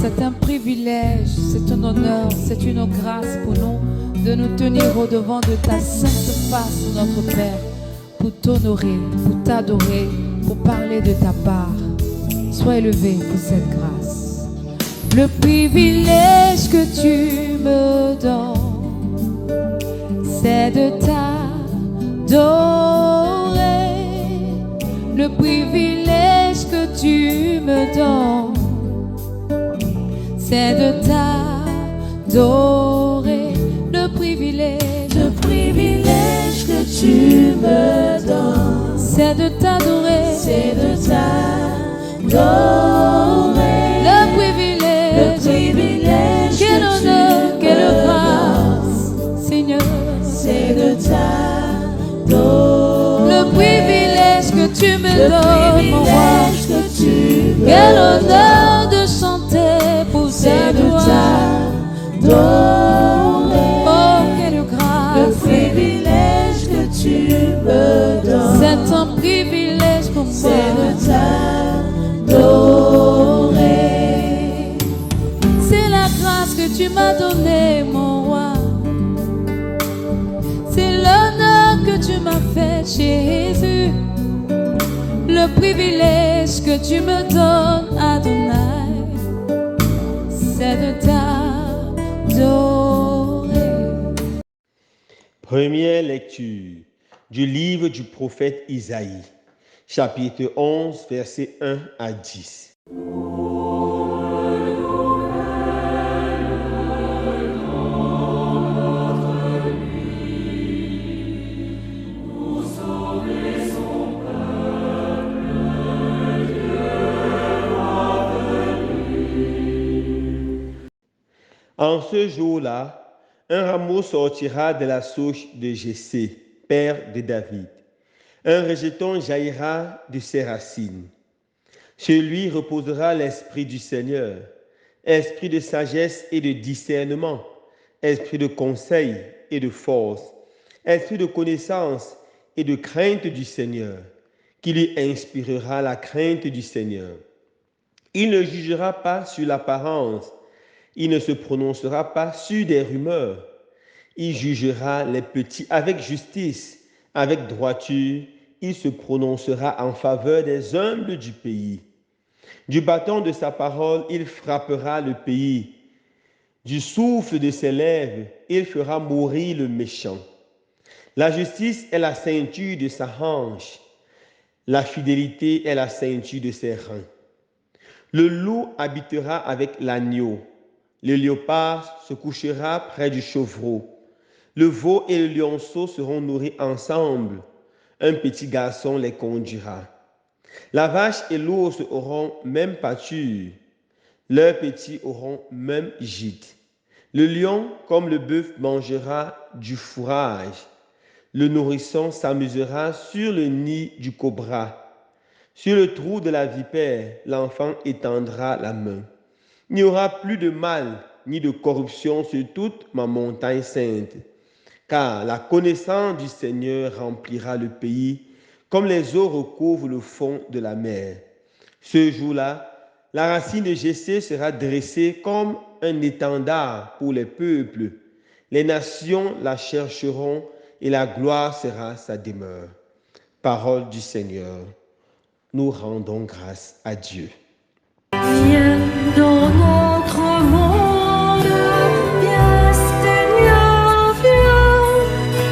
C'est un privilège, c'est un honneur, c'est une grâce pour nous de nous tenir au-devant de ta sainte face, notre Père, pour t'honorer, pour t'adorer, pour parler de ta part. Sois élevé pour cette grâce. Le privilège que tu me donnes, c'est de t'adorer. Le privilège que tu me donnes, c'est de t'adorer. Le privilège que tu me donnes, c'est de t'adorer. C'est de t'adorer. Le privilège, quel honneur, quelle grâce, Seigneur. C'est de t'adorer. Le privilège que tu me donnes, mon roi. Quel honneur de chanter pour ta gloire. Oh, quelle grâce. Le privilège que tu me donnes, c'est un privilège pour moi. C'est de t'adorer. C'est la grâce que tu m'as donnée, mon roi. C'est l'honneur que tu m'as fait, Jésus. Le privilège que tu me donnes, Adonai, c'est de t'adorer. Première lecture du livre du prophète Isaïe, chapitre 11, versets 1 à 10. En ce jour-là, un rameau sortira de la souche de Jessé, père de David. Un rejeton jaillira de ses racines. Sur lui reposera l'esprit du Seigneur, esprit de sagesse et de discernement, esprit de conseil et de force, esprit de connaissance et de crainte du Seigneur, qui lui inspirera la crainte du Seigneur. Il ne jugera pas sur l'apparence. Il ne se prononcera pas sur des rumeurs. Il jugera les petits avec justice, avec droiture. Il se prononcera en faveur des humbles du pays. Du bâton de sa parole, il frappera le pays. Du souffle de ses lèvres, il fera mourir le méchant. La justice est la ceinture de sa hanche. La fidélité est la ceinture de ses reins. Le loup habitera avec l'agneau. Le léopard se couchera près du chevreau. Le veau et le lionceau seront nourris ensemble. Un petit garçon les conduira. La vache et l'ours auront même pâture. Leurs petits auront même gîte. Le lion, comme le bœuf, mangera du fourrage. Le nourrisson s'amusera sur le nid du cobra. Sur le trou de la vipère, l'enfant étendra la main. Il n'y aura plus de mal ni de corruption sur toute ma montagne sainte, car la connaissance du Seigneur remplira le pays, comme les eaux recouvrent le fond de la mer. Ce jour-là, la racine de Jessé sera dressée comme un étendard pour les peuples. Les nations la chercheront et la gloire sera sa demeure. Parole du Seigneur. Nous rendons grâce à Dieu. Viens dans notre monde, viens Seigneur, viens,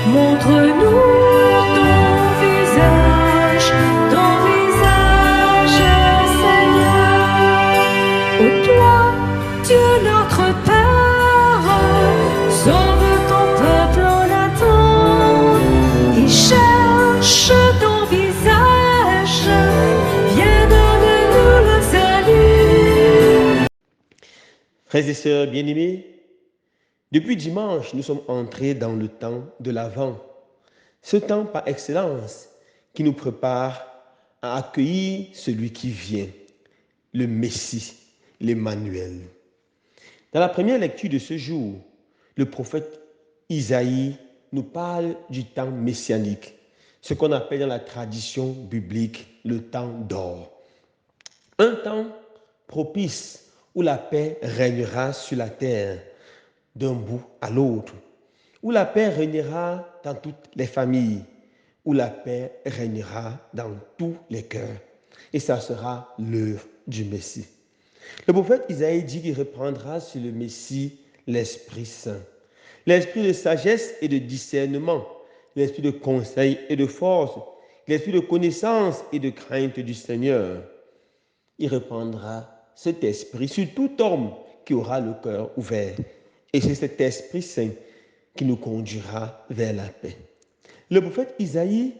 montre-nous ton visage Seigneur. Ô toi, Dieu notre Père, sauve ton peuple en attente, il cherche ton visage, viens donne-nous le salut. Frères et sœurs bien-aimés, depuis dimanche, nous sommes entrés dans le temps de l'Avent, ce temps par excellence qui nous prépare à accueillir celui qui vient, le Messie, l'Emmanuel. Dans la première lecture de ce jour, le prophète Isaïe nous parle du temps messianique, ce qu'on appelle dans la tradition biblique le temps d'or. Un temps propice où la paix régnera sur la terre d'un bout à l'autre, où la paix régnera dans toutes les familles, où la paix régnera dans tous les cœurs. Et ça sera l'œuvre du Messie. Le prophète Isaïe dit qu'il reprendra sur le Messie l'Esprit Saint, l'esprit de sagesse et de discernement, l'esprit de conseil et de force, l'esprit de connaissance et de crainte du Seigneur. Il reprendra cet esprit sur tout homme qui aura le cœur ouvert. Et c'est cet Esprit Saint qui nous conduira vers la paix. Le prophète Isaïe,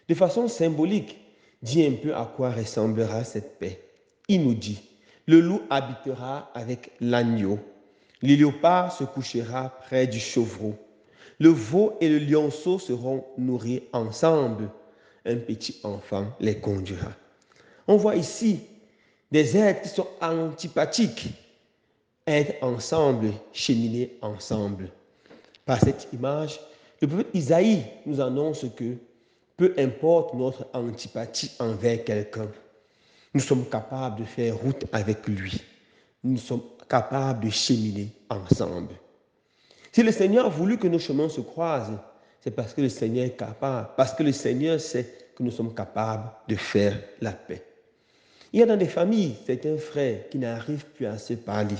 de façon symbolique, dit un peu à quoi ressemblera cette paix. Il nous dit, le loup habitera avec l'agneau, le léopard se couchera près du chevreau, le veau et le lionceau seront nourris ensemble, un petit enfant les conduira. On voit ici des êtres qui sont antipathiques, être ensemble, cheminer ensemble. Par cette image, le prophète Isaïe nous annonce que peu importe notre antipathie envers quelqu'un, nous sommes capables de faire route avec lui. Nous sommes capables de cheminer ensemble. Si le Seigneur a voulu que nos chemins se croisent, c'est parce que le Seigneur est capable, parce que le Seigneur sait que nous sommes capables de faire la paix. Il y a dans des familles certains frères qui n'arrivent plus à se parler,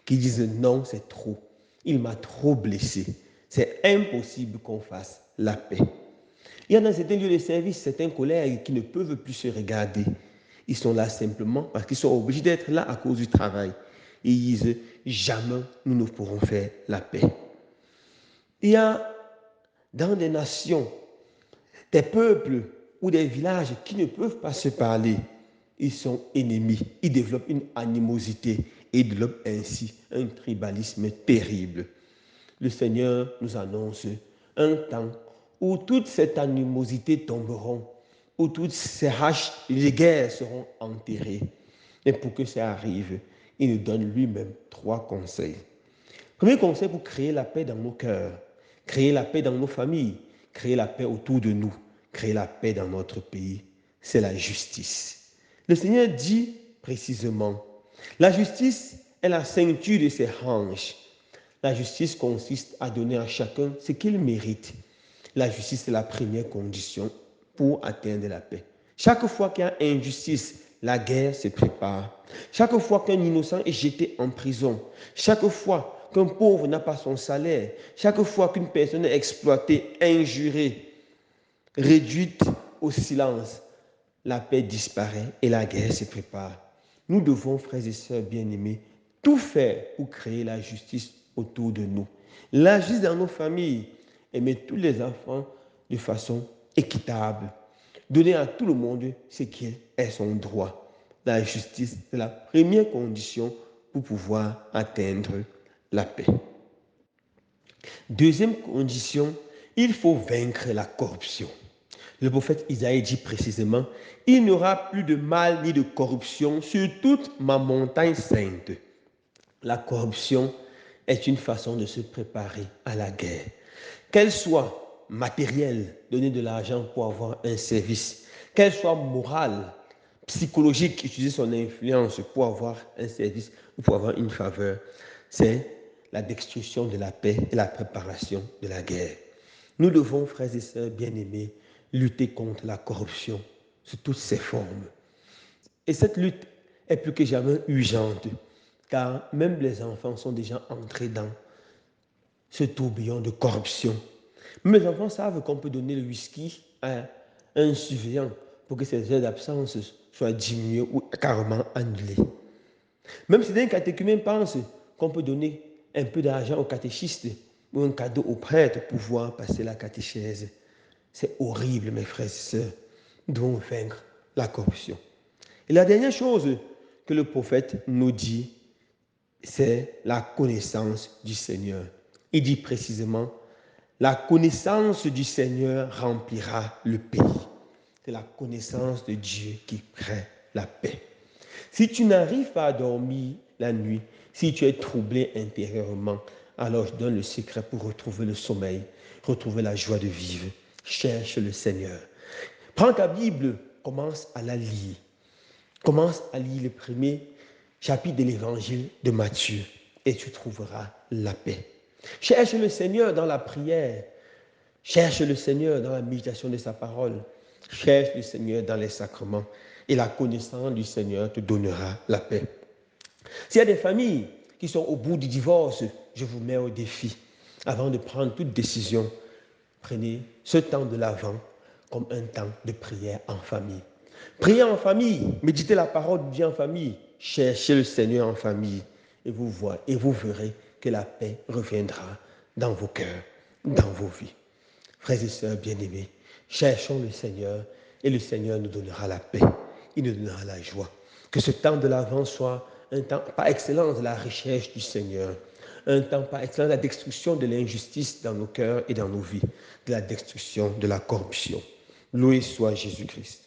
qui disent non, c'est trop, il m'a trop blessé, c'est impossible qu'on fasse la paix. Il y a dans certains lieux de service certains collègues qui ne peuvent plus se regarder. Ils sont là simplement parce qu'ils sont obligés d'être là à cause du travail. Et ils disent, jamais nous ne pourrons faire la paix. Il y a dans des nations, des peuples ou des villages qui ne peuvent pas se parler. Ils sont ennemis, ils développent une animosité et développent ainsi un tribalisme terrible. Le Seigneur nous annonce un temps où toute cette animosité tomberont, où toutes ces haches, les guerres seront enterrées. Et pour que ça arrive, il nous donne lui-même 3 conseils. Premier conseil pour créer la paix dans nos cœurs, créer la paix dans nos familles, créer la paix autour de nous, créer la paix dans notre pays, c'est la justice. Le Seigneur dit précisément, la justice est la ceinture de ses hanches. La justice consiste à donner à chacun ce qu'il mérite. La justice est la première condition pour atteindre la paix. Chaque fois qu'il y a injustice, la guerre se prépare. Chaque fois qu'un innocent est jeté en prison, chaque fois qu'un pauvre n'a pas son salaire, chaque fois qu'une personne est exploitée, injurée, réduite au silence, la paix disparaît et la guerre se prépare. Nous devons, frères et sœurs bien-aimés, tout faire pour créer la justice autour de nous. La justice dans nos familles, aimer tous les enfants de façon équitable. Donner à tout le monde ce qui est son droit. La justice est la première condition pour pouvoir atteindre la paix. Deuxième condition, il faut vaincre la corruption. Le prophète Isaïe dit précisément, il n'y aura plus de mal ni de corruption sur toute ma montagne sainte. La corruption est une façon de se préparer à la guerre. Qu'elle soit matérielle, donner de l'argent pour avoir un service, qu'elle soit morale, psychologique, utiliser son influence pour avoir un service ou pour avoir une faveur, c'est la destruction de la paix et la préparation de la guerre. Nous devons, frères et sœurs bien-aimés, lutter contre la corruption sous toutes ses formes. Et cette lutte est plus que jamais urgente, car même les enfants sont déjà entrés dans ce tourbillon de corruption. Mais les enfants savent qu'on peut donner le whisky à un surveillant pour que ses heures d'absence soient diminuées ou carrément annulées. Même si un catéchumen pense qu'on peut donner un peu d'argent au catéchiste ou un cadeau au prêtre pour pouvoir passer la catéchèse. C'est horrible, mes frères et sœurs. Nous devons vaincre la corruption. Et la dernière chose que le prophète nous dit, c'est la connaissance du Seigneur. Il dit précisément, la connaissance du Seigneur remplira le pays. C'est la connaissance de Dieu qui crée la paix. Si tu n'arrives pas à dormir la nuit, si tu es troublé intérieurement, alors je donne le secret pour retrouver le sommeil, retrouver la joie de vivre. Cherche le Seigneur. Prends ta Bible, commence à la lire. Commence à lire le premier chapitre de l'évangile de Matthieu et tu trouveras la paix. Cherche le Seigneur dans la prière. Cherche le Seigneur dans la méditation de sa parole. Cherche le Seigneur dans les sacrements. Et la connaissance du Seigneur te donnera la paix. S'il y a des familles qui sont au bout du divorce, je vous mets au défi. Avant de prendre toute décision, prenez ce temps de l'Avent comme un temps de prière en famille. Priez en famille, méditez la parole de Dieu en famille, cherchez le Seigneur en famille et vous verrez que la paix reviendra dans vos cœurs, dans vos vies. Frères et sœurs bien-aimés, cherchons le Seigneur et le Seigneur nous donnera la paix, il nous donnera la joie. Que ce temps de l'Avent soit un temps par excellence de la recherche du Seigneur, un temps par excellence de la destruction de l'injustice dans nos cœurs et dans nos vies, de la destruction de la corruption. Loué soit Jésus-Christ.